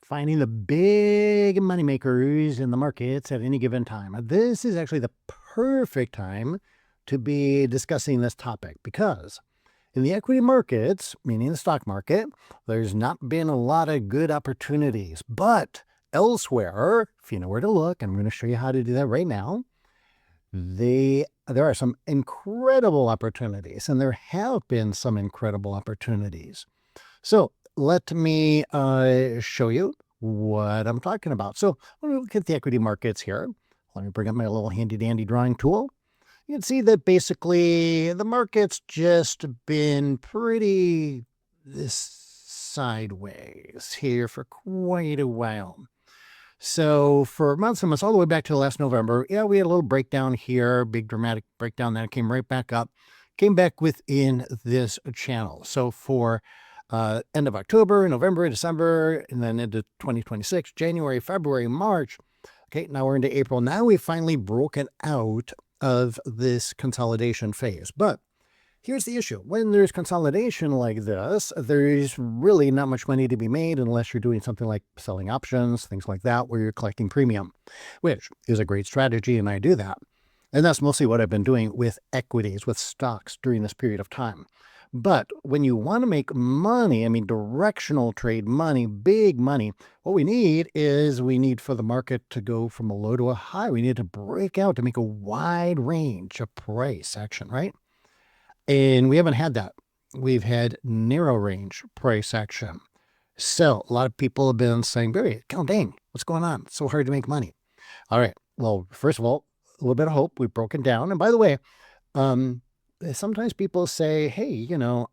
finding the big money makers in the markets at any given time. This is actually the perfect time to be discussing this topic because in the equity markets, meaning the stock market, there's not been a lot of good opportunities. But elsewhere, if you know where to look, I'm going to show you how to do that right now, there are some incredible opportunities, and there have been some incredible opportunities. So let me show you what I'm talking about. So when we look at the equity markets here, let me bring up my little handy dandy drawing tool. You can see that basically the market's just been pretty sideways here for quite a while. So for months and months, all the way back to last November, yeah, we had a little breakdown here, big dramatic breakdown. Then it came right back up, came back within this channel. So for end of October, November, December, and then into 2026, January, February, March. Okay, now we're into April. Now we've finally broken out of this consolidation phase. But here's the issue. When there's consolidation like this, there's really not much money to be made unless you're doing something like selling options, things like that, where you're collecting premium, which is a great strategy, and I do that. And that's mostly what I've been doing with equities, with stocks during this period of time. But when you want to make money, I mean, directional trade money, big money, what we need for the market to go from a low to a high. We need to break out to make a wide range of price action, right? And we haven't had that. We've had narrow range price action. So a lot of people have been saying, Barry, God dang, what's going on? It's so hard to make money. All right. Well, first of all, a little bit of hope. We've broken down. And by the way, sometimes people say, hey,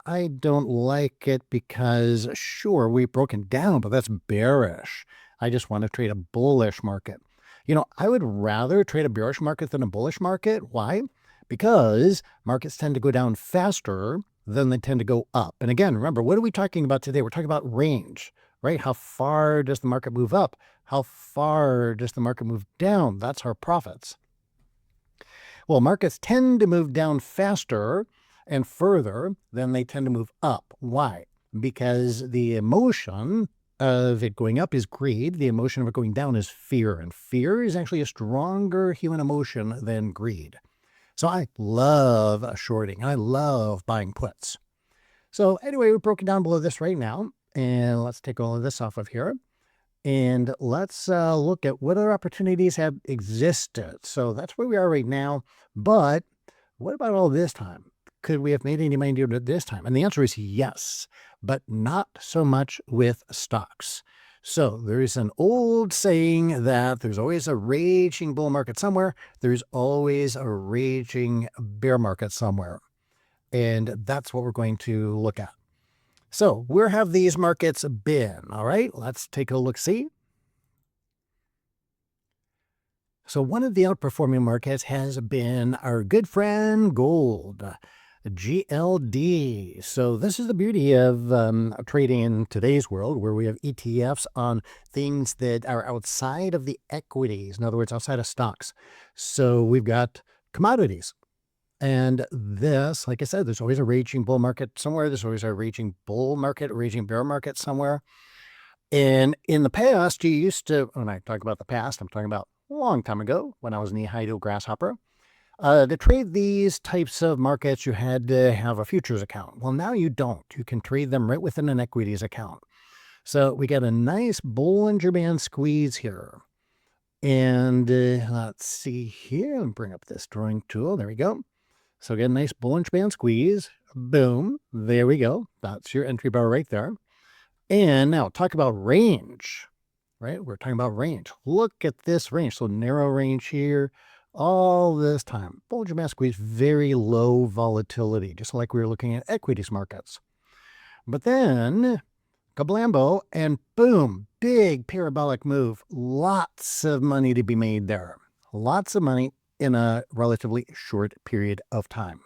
I don't like it because, sure, we've broken down, but that's bearish. I just want to trade a bullish market. I would rather trade a bearish market than a bullish market. Why? Because markets tend to go down faster than they tend to go up. And again, remember, what are we talking about today? We're talking about range, right? How far does the market move up? How far does the market move down? That's our profits. Well, markets tend to move down faster and further than they tend to move up. Why? Because the emotion of it going up is greed. The emotion of it going down is fear. And fear is actually a stronger human emotion than greed. So I love shorting. I love buying puts. So anyway, we've broken down below this right now. And let's take all of this off of here. And let's look at what other opportunities have existed. So that's where we are right now. But what about all this time? Could we have made any money doing it this time? And the answer is yes, but not so much with stocks. So there's an old saying that there's always a raging bull market somewhere. There's always a raging bear market somewhere. And that's what we're going to look at. So where have these markets been? All right, let's take a look-see. So one of the outperforming markets has been our good friend gold, GLD. So this is the beauty of trading in today's world, where we have ETFs on things that are outside of the equities. In other words, outside of stocks. So we've got commodities. And this, like I said, there's always a raging bull market somewhere. There's always a raging bull market, a raging bear market somewhere. And in the past, you used to, when I talk about the past, I'm talking about a long time ago when I was an Ehido grasshopper. To trade these types of markets, you had to have a futures account. Well, now you don't. You can trade them right within an equities account. So we got a nice Bollinger Band squeeze here. And let's see here. Let me bring up this drawing tool. There we go. So get a nice Bollinger Band squeeze. Boom. There we go. That's your entry bar right there. And now talk about range, right? We're talking about range. Look at this range. So narrow range here all this time. Bollinger Band squeeze, very low volatility, just like we were looking at equities markets. But then kablambo, and boom, big parabolic move. Lots of money to be made there. Lots of money in a relatively short period of time.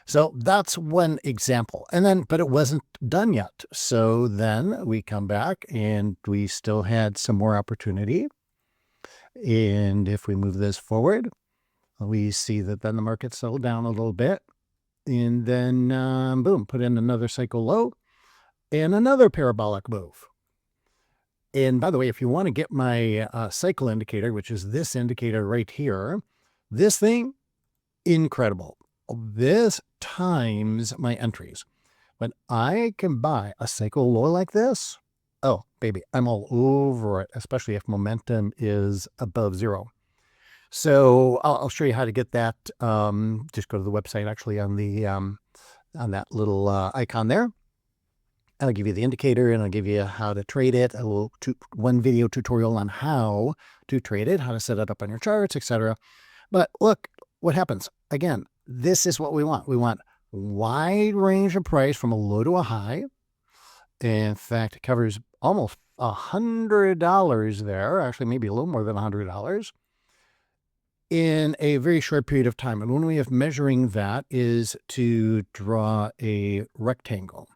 So that's one example. And then, but it wasn't done yet. So then we come back and we still had some more opportunity. And if we move this forward, we see that then the market settled down a little bit. And then, boom, put in another cycle low and another parabolic move. And by the way, if you want to get my cycle indicator, which is this indicator right here, this thing, incredible. This times my entries. When I can buy a cycle low like this, oh, baby, I'm all over it, especially if momentum is above zero. So I'll show you how to get that. Just go to the website actually on that little icon there. I'll give you the indicator and I'll give you how to trade it. One video tutorial on how to trade it, how to set it up on your charts, etc. But look what happens. Again, this is what we want. We want wide range of price from a low to a high. In fact, it covers almost $100 there, actually maybe a little more than $100 in a very short period of time. And one way of measuring that is to draw a rectangle.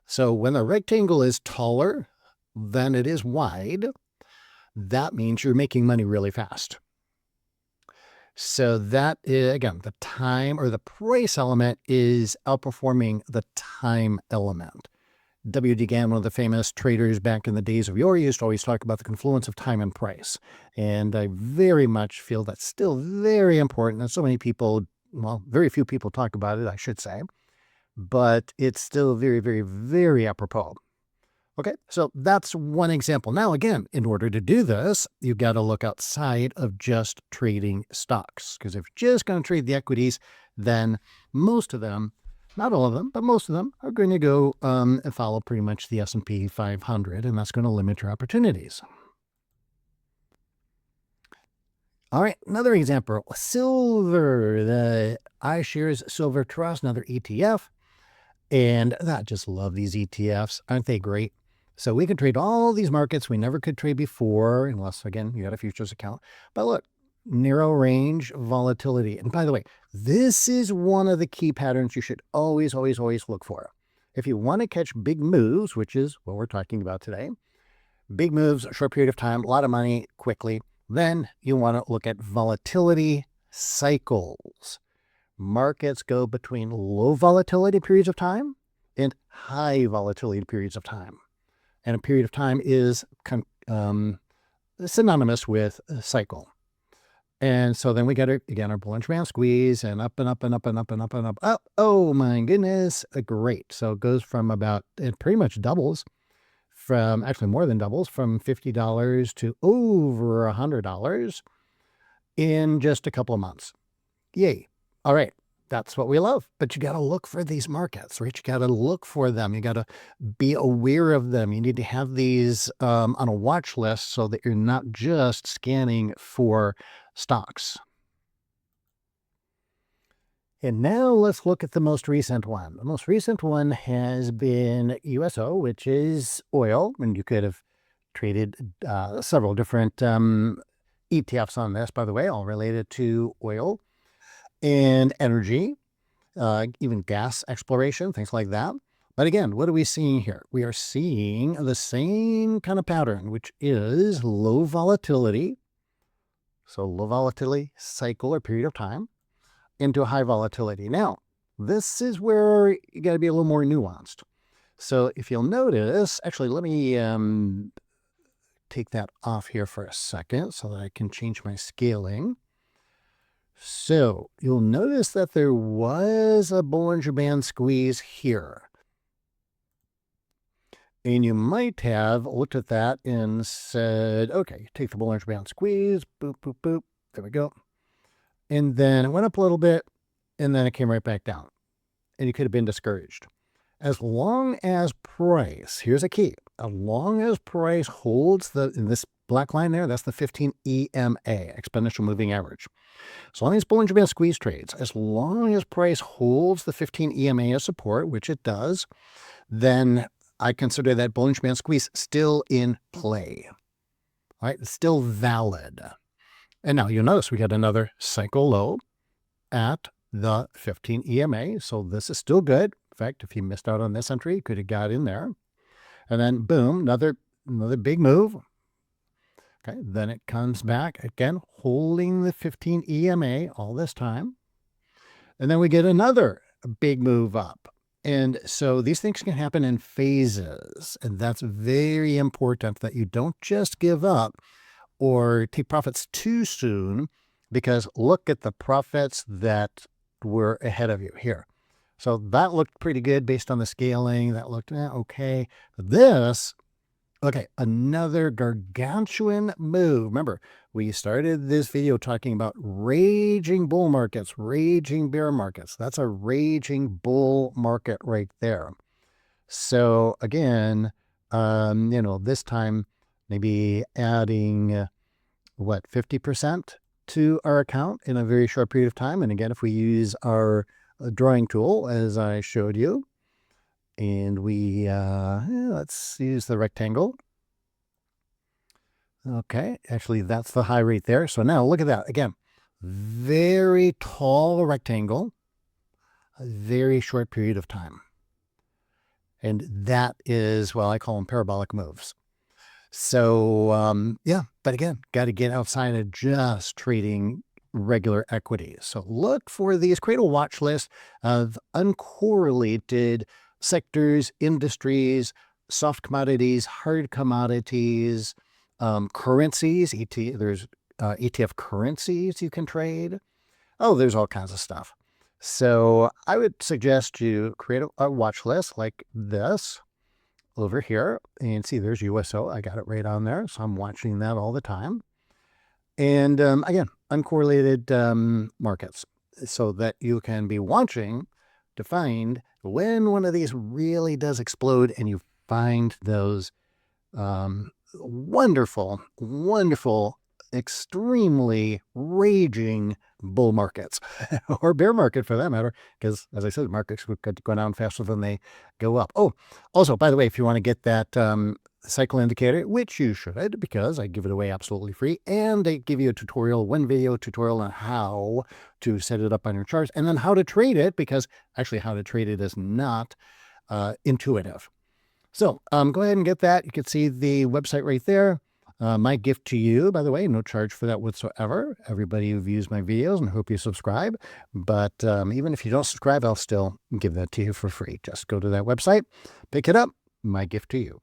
So when the rectangle is taller than it is wide, that means you're making money really fast. So that is, again, the time or the price element is outperforming the time element. W.D. Gann, one of the famous traders back in the days of yore, used to always talk about the confluence of time and price. And I very much feel that's still very important. And so many people, well, very few people talk about it, I should say. But it's still very, very, very apropos. Okay, so that's one example. Now, again, in order to do this, you've got to look outside of just trading stocks. Because if you're just going to trade the equities, then most of them, not all of them, but most of them are going to go and follow pretty much the S&P 500, and that's going to limit your opportunities. All right, another example, silver, the iShares Silver Trust, another ETF. And I just love these ETFs. Aren't they great? So we can trade all these markets we never could trade before, unless, again, you had a futures account. But look, narrow range volatility. And by the way, this is one of the key patterns you should always, always, always look for. If you want to catch big moves, which is what we're talking about today, big moves, a short period of time, a lot of money quickly, then you want to look at volatility cycles. Markets go between low volatility periods of time and high volatility periods of time. And a period of time is synonymous with a cycle. And so then we get, again, our Bollinger Band squeeze and up and up and up and up and up and up. Oh my goodness, great. So it goes from about, it pretty much doubles from, actually more than doubles, from $50 to over $100 in just a couple of months. Yay. All right. That's what we love. But you got to look for these markets, right? You got to look for them. You got to be aware of them. You need to have these on a watch list so that you're not just scanning for stocks. And now let's look at the most recent one. The most recent one has been USO, which is oil. And you could have traded several different ETFs on this, by the way, all related to oil and energy, even gas exploration, things like that. But again, what are we seeing here? We are seeing the same kind of pattern, which is low volatility. So low volatility cycle or period of time into a high volatility. Now, this is where you got to be a little more nuanced. So if you'll notice, actually, let me take that off here for a second so that I can change my scaling. So you'll notice that there was a Bollinger Band squeeze here. And you might have looked at that and said, okay, take the Bollinger Band squeeze, boop, boop, boop. There we go. And then it went up a little bit, and then it came right back down. And you could have been discouraged. As long as price, here's a key, as long as price holds in this black line there, that's the 15 EMA, exponential moving average. As long as Bollinger Band squeeze trades, as long as price holds the 15 EMA as support, which it does, then I consider that Bollinger Band squeeze still in play. All right, it's still valid. And now you'll notice we got another cycle low at the 15 EMA. So this is still good. In fact, if you missed out on this entry, you could have got in there. And then boom, another big move. Okay, then it comes back again, holding the 15 EMA all this time. And then we get another big move up. And so these things can happen in phases. And that's very important that you don't just give up or take profits too soon, because look at the profits that were ahead of you here. So that looked pretty good based on the scaling. That looked okay. This, okay, another gargantuan move. Remember, we started this video talking about raging bull markets, raging bear markets. That's a raging bull market right there. So again, this time maybe adding what, 50% to our account in a very short period of time. And again, if we use our drawing tool, as I showed you, and we, let's use the rectangle. Okay, actually that's the high right there. So now look at that. Again, very tall rectangle, a very short period of time. And that is, well, I call them parabolic moves. So, yeah, but again, got to get outside of just trading regular equities. So look for these, create a watch list of uncorrelated sectors, industries, soft commodities, hard commodities, currencies. There's ETF currencies you can trade. Oh, there's all kinds of stuff. So I would suggest you create a watch list like this over here, and see there's USO. I got it right on there, so I'm watching that all the time. And again, uncorrelated markets, so that you can be watching to find when one of these really does explode, and you find those wonderful, wonderful, extremely raging bull markets or bear market for that matter, because as I said, markets could go down faster than they go up. Oh, also, by the way, if you want to get that cycle indicator, which you should, because I give it away absolutely free, and they give you a tutorial, one video tutorial on how to set it up on your charts, and then how to trade it, because actually how to trade it is not intuitive. So go ahead and get that. You can see the website right there. My gift to you, by the way, no charge for that whatsoever. Everybody who views my videos, and hope you subscribe. But even if you don't subscribe, I'll still give that to you for free. Just go to that website, pick it up. My gift to you.